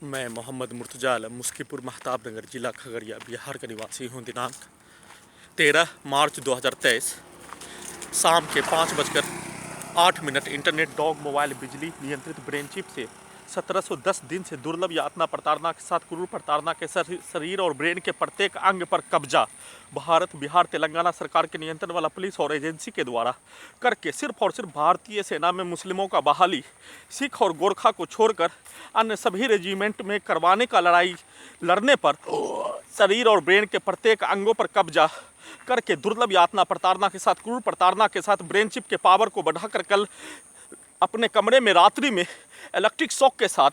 मैं मोहम्मद मुर्तजा आलम मुस्कीपुर महताब नगर जिला खगड़िया बिहार का निवासी हूँ। दिनांक 13 मार्च 2023 शाम के 5:08 इंटरनेट डॉग मोबाइल बिजली नियंत्रित ब्रेन चिप से 1710 दिन से दुर्लभ यातना प्रताड़ना के साथ क्रूर प्रताड़ना के शरीर और ब्रेन के प्रत्येक अंग पर कब्जा भारत, बिहार, तेलंगाना सरकार के नियंत्रण वाला पुलिस और एजेंसी के द्वारा करके सिर्फ और सिर्फ भारतीय सेना में मुस्लिमों का बहाली, सिख और गोरखा को छोड़कर अन्य सभी रेजिमेंट में करवाने का लड़ाई लड़ने पर शरीर और ब्रेन के प्रत्येक अंगों पर कब्जा करके दुर्लभ यातना प्रताड़ना के साथ क्रूर प्रताड़ना के साथ ब्रेन चिप के पावर को बढ़ाकर कल अपने कमरे में रात्रि में इलेक्ट्रिक शॉक के साथ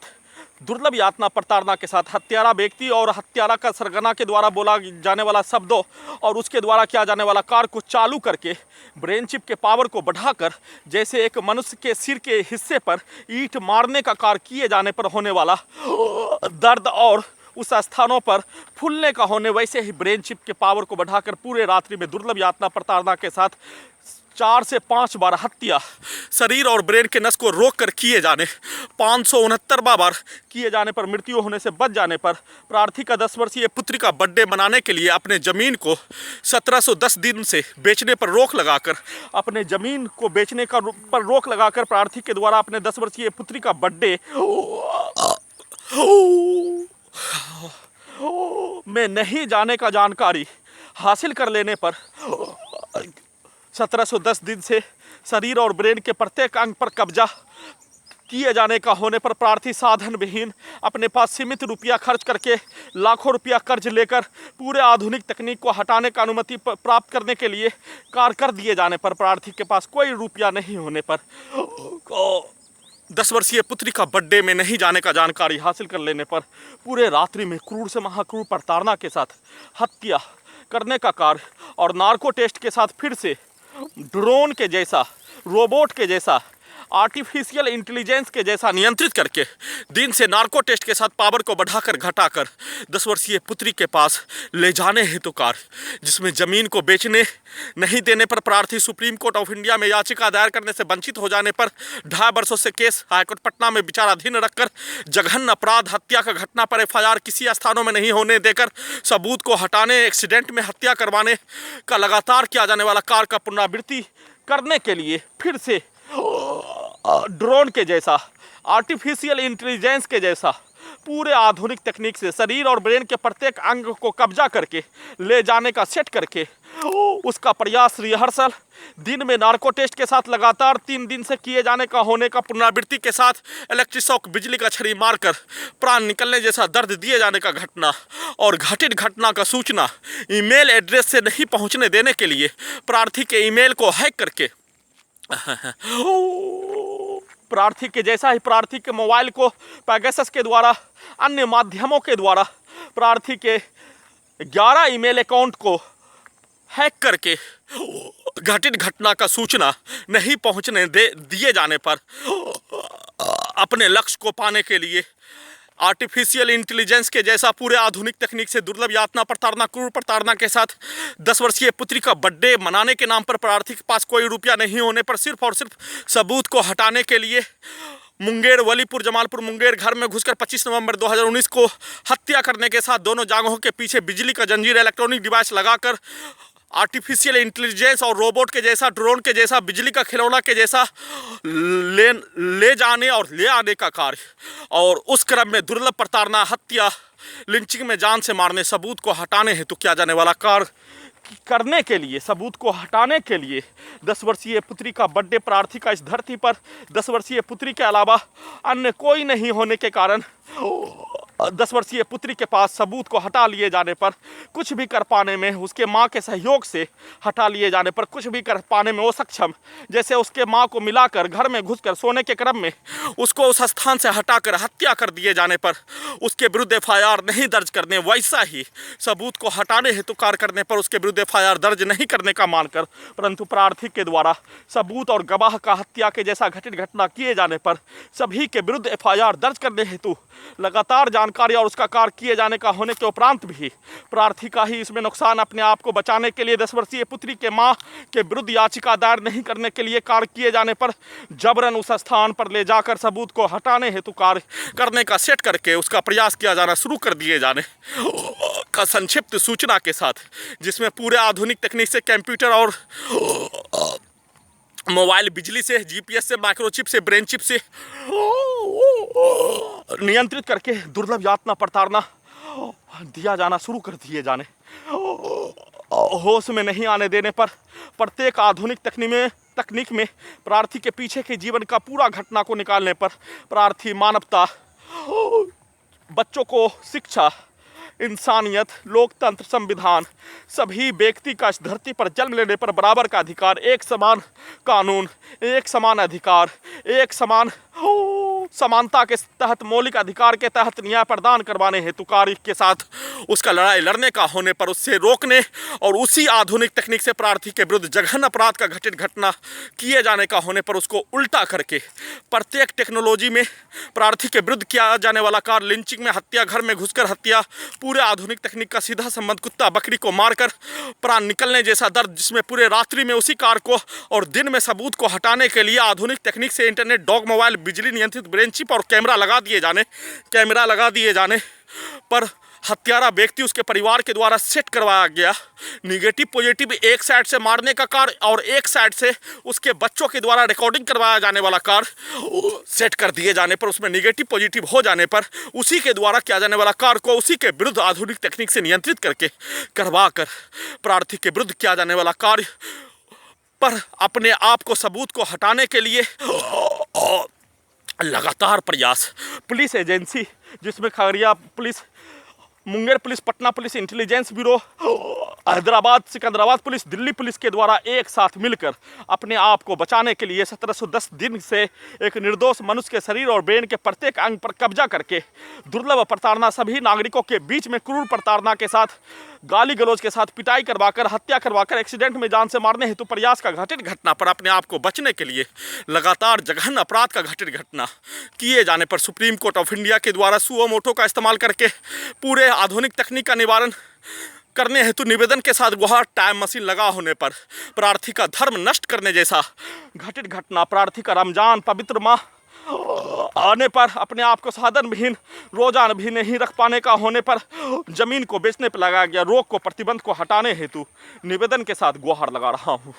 दुर्लभ यातना प्रताड़ना के साथ हत्यारा व्यक्ति और हत्यारा का सरगना के द्वारा बोला जाने वाला शब्दों और उसके द्वारा किया जाने वाला कार्य को चालू करके ब्रेन चिप के पावर को बढ़ाकर जैसे एक मनुष्य के सिर के हिस्से पर ईंट मारने का कार्य किए जाने पर होने वाला दर्द और उस स्थानों पर फूलने का होने, वैसे ही ब्रेन चिप के पावर को बढ़ाकर पूरे रात्रि में दुर्लभ यातना प्रताड़ना के साथ 4 से 5 बार हत्या शरीर और ब्रेन के नस को रोक कर किए जाने, 569 बार किए जाने पर मृत्यु होने से बच जाने पर प्रार्थी का 10 वर्षीय पुत्री का बर्थडे मनाने के लिए अपने ज़मीन को 1710 दिन से बेचने पर रोक लगाकर अपने ज़मीन को बेचने का पर रोक लगाकर प्रार्थी के द्वारा अपने 10 वर्षीय पुत्री का बर्थडे में नहीं जाने का जानकारी हासिल कर लेने पर 1710 दिन से शरीर और ब्रेन के प्रत्येक अंग पर कब्जा किए जाने का होने पर प्रार्थी साधन विहीन अपने पास सीमित रुपया खर्च करके लाखों रुपया कर्ज लेकर पूरे आधुनिक तकनीक को हटाने का अनुमति प्राप्त करने के लिए कार्य कर दिए जाने पर प्रार्थी के पास कोई रुपया नहीं होने पर 10 वर्षीय पुत्री का बर्थडे में नहीं जाने का जानकारी हासिल कर लेने पर पूरे रात्रि में क्रूर से महाक्रूर प्रताड़ना के साथ हत्या करने का कार्य और नार्को टेस्ट के साथ फिर से ड्रोन के जैसा, रोबोट के जैसा, आर्टिफिशियल इंटेलिजेंस के जैसा नियंत्रित करके दिन से नार्को टेस्ट के साथ पावर को बढ़ाकर घटाकर 10 वर्षीय पुत्री के पास ले जाने हेतु कार्य, जिसमें ज़मीन को बेचने नहीं देने पर प्रार्थी सुप्रीम कोर्ट ऑफ इंडिया में याचिका दायर करने से वंचित हो जाने पर 2.5 वर्षों से केस हाईकोर्ट पटना में विचाराधीन रखकर जघन्य अपराध हत्या का घटना पर FIR किसी स्थानों में नहीं होने देकर सबूत को हटाने, एक्सीडेंट में हत्या करवाने का लगातार किया जाने वाला कार्य का पुनरावृत्ति करने के लिए फिर से ड्रोन के जैसा, आर्टिफिशियल इंटेलिजेंस के जैसा पूरे आधुनिक तकनीक से शरीर और ब्रेन के प्रत्येक अंग को कब्जा करके ले जाने का सेट करके उसका प्रयास रिहर्सल दिन में नार्को टेस्ट के साथ लगातार 3 दिन से किए जाने का होने का पुनरावृत्ति के साथ इलेक्ट्रिक शॉक बिजली का छड़ी मारकर प्राण निकलने जैसा दर्द दिए जाने का घटना और घटित घटना का सूचना ईमेल एड्रेस से नहीं पहुंचने देने के लिए प्रार्थी के ईमेल को हैक करके प्रार्थी के जैसा ही प्रार्थी के मोबाइल को पैगासस के द्वारा अन्य माध्यमों के द्वारा प्रार्थी के 11 ईमेल अकाउंट को हैक करके घटित घटना का सूचना नहीं पहुंचने दिए जाने पर अपने लक्ष्य को पाने के लिए आर्टिफिशियल इंटेलिजेंस के जैसा पूरे आधुनिक तकनीक से दुर्लभ यातना प्रताड़ना क्रूर प्रताड़ना के साथ 10 वर्षीय पुत्री का बर्थडे मनाने के नाम पर प्रार्थी के पास कोई रुपया नहीं होने पर सिर्फ और सिर्फ सबूत को हटाने के लिए मुंगेर, वलीपुर, जमालपुर मुंगेर घर में घुसकर 25 नवंबर 2019 को हत्या करने के साथ दोनों जांघों के पीछे बिजली का जंजीर इलेक्ट्रॉनिक डिवाइस लगाकर आर्टिफिशियल इंटेलिजेंस और रोबोट के जैसा, ड्रोन के जैसा, बिजली का खिलौना के जैसा ले जाने और ले आने का कार्य और उस क्रम में दुर्लभ प्रताड़ना, हत्या, लिंचिंग में जान से मारने, सबूत को हटाने हेतु किया जाने वाला कार्य करने के लिए, सबूत को हटाने के लिए 10 वर्षीय पुत्री का बर्थडे प्रार्थी का इस धरती पर 10 वर्षीय पुत्री के अलावा अन्य कोई नहीं होने के कारण 10 वर्षीय पुत्री के पास सबूत को हटा लिए जाने पर कुछ भी कर पाने में उसके मां के सहयोग से हटा लिए जाने पर कुछ भी कर पाने में वो सक्षम, जैसे उसके मां को मिलाकर घर में घुसकर सोने के क्रम में उसको उस स्थान से हटाकर हत्या कर दिए जाने पर उसके विरुद्ध FIR नहीं दर्ज करने, वैसा ही सबूत को हटाने हेतु कार्य करने पर उसके विरुद्ध FIR दर्ज नहीं करने का मानकर परंतु प्रार्थी के द्वारा सबूत और गवाह का हत्या के जैसा घटित घटना किए जाने पर सभी के विरुद्ध FIR दर्ज करने हेतु लगातार जानकारी और उसका कार्य किए जाने का होने के उपरांत भी प्रार्थी का ही इसमें नुकसान अपने आप को बचाने के लिए 10 वर्षीय पुत्री के मां के विरुद्ध याचिका दायर नहीं करने के लिए कार्य किए जाने पर जबरन उस स्थान पर ले जाकर सबूत को हटाने हेतु कार्य करने का सेट करके उसका प्रयास किया जाना शुरू कर दिए जाने का संक्षिप्त सूचना के साथ, जिसमें पूरे आधुनिक तकनीक से कंप्यूटर और मोबाइल बिजली से, जीपीएस से, माइक्रोचिप से, ब्रेन चिप से नियंत्रित करके दुर्लभ यातना प्रताड़ना दिया जाना शुरू कर दिए जाने, होश में नहीं आने देने पर प्रत्येक आधुनिक तकनीक में प्रार्थी के पीछे के जीवन का पूरा घटना को निकालने पर प्रार्थी मानवता, बच्चों को शिक्षा, इंसानियत, लोकतंत्र, संविधान, सभी व्यक्ति का इस धरती पर जन्म लेने पर बराबर का अधिकार, एक समान कानून, एक समान अधिकार, एक समान समानता के तहत मौलिक अधिकार के तहत न्याय प्रदान करवाने हेतु कार्य के साथ उसका लड़ाई लड़ने का होने पर उससे रोकने और उसी आधुनिक तकनीक से प्रार्थी के विरुद्ध जघन्य अपराध का घटित घटना किए जाने का होने पर उसको उल्टा करके प्रत्येक टेक्नोलॉजी में प्रार्थी के विरुद्ध किया जाने वाला कार्य, लिंचिंग में हत्या, घर में घुसकर हत्या, पूरे आधुनिक तकनीक का सीधा संबंध कुत्ता बकरी को मारकर प्राण निकलने जैसा दर्द, जिसमें पूरे रात्रि में उसी कार्य को और दिन में सबूत को हटाने के लिए आधुनिक तकनीक से इंटरनेट, डॉग, मोबाइल, बिजली नियंत्रित ब्रेन चिप और कैमरा लगा दिए जाने पर हत्यारा व्यक्ति उसके परिवार के द्वारा सेट करवाया गया निगेटिव पॉजिटिव एक साइड से मारने का कार्य और एक साइड से उसके बच्चों के द्वारा रिकॉर्डिंग करवाया जाने वाला कार्य सेट कर दिए जाने पर उसमें निगेटिव पॉजिटिव हो जाने पर उसी के द्वारा किया जाने वाला कार्य को उसी के विरुद्ध आधुनिक तकनीक से नियंत्रित करके करवा कर प्रार्थी के विरुद्ध किया जाने वाला कार्य पर अपने आप को सबूत को हटाने के लिए लगातार प्रयास पुलिस एजेंसी, जिसमें Khagaria police, Munger police, Patna police, intelligence bureau, Hyderabad, Secunderabad police, Delhi police के द्वारा एक साथ मिलकर अपने आप को बचाने के लिए 1710 दिन से एक निर्दोष मनुष्य के शरीर और ब्रेन के प्रत्येक अंग पर कब्जा करके दुर्लभ प्रताड़ना, सभी नागरिकों के बीच में क्रूर प्रताड़ना के साथ, गाली गलौज के साथ पिटाई करवाकर, हत्या करवाकर, एक्सीडेंट में जान से मारने हेतु प्रयास का घटित घटना पर अपने आप को बचने के लिए लगातार जघन्य अपराध का घटित घटना किए जाने पर सुप्रीम कोर्ट ऑफ इंडिया के द्वारा सुओ मोटो का इस्तेमाल करके पूरे आधुनिक तकनीक का निवारण करने हेतु निवेदन के साथ गुहार टाइम मशीन लगा होने पर प्रार्थी का धर्म नष्ट करने जैसा घटित घटना, प्रार्थी का रमजान पवित्र माह आने पर अपने आप को साधन विहीन, रोजाना भी नहीं रख पाने का होने पर जमीन को बेचने पर लगाया गया रोक को, प्रतिबंध को हटाने हेतु निवेदन के साथ गुहार लगा रहा हूँ।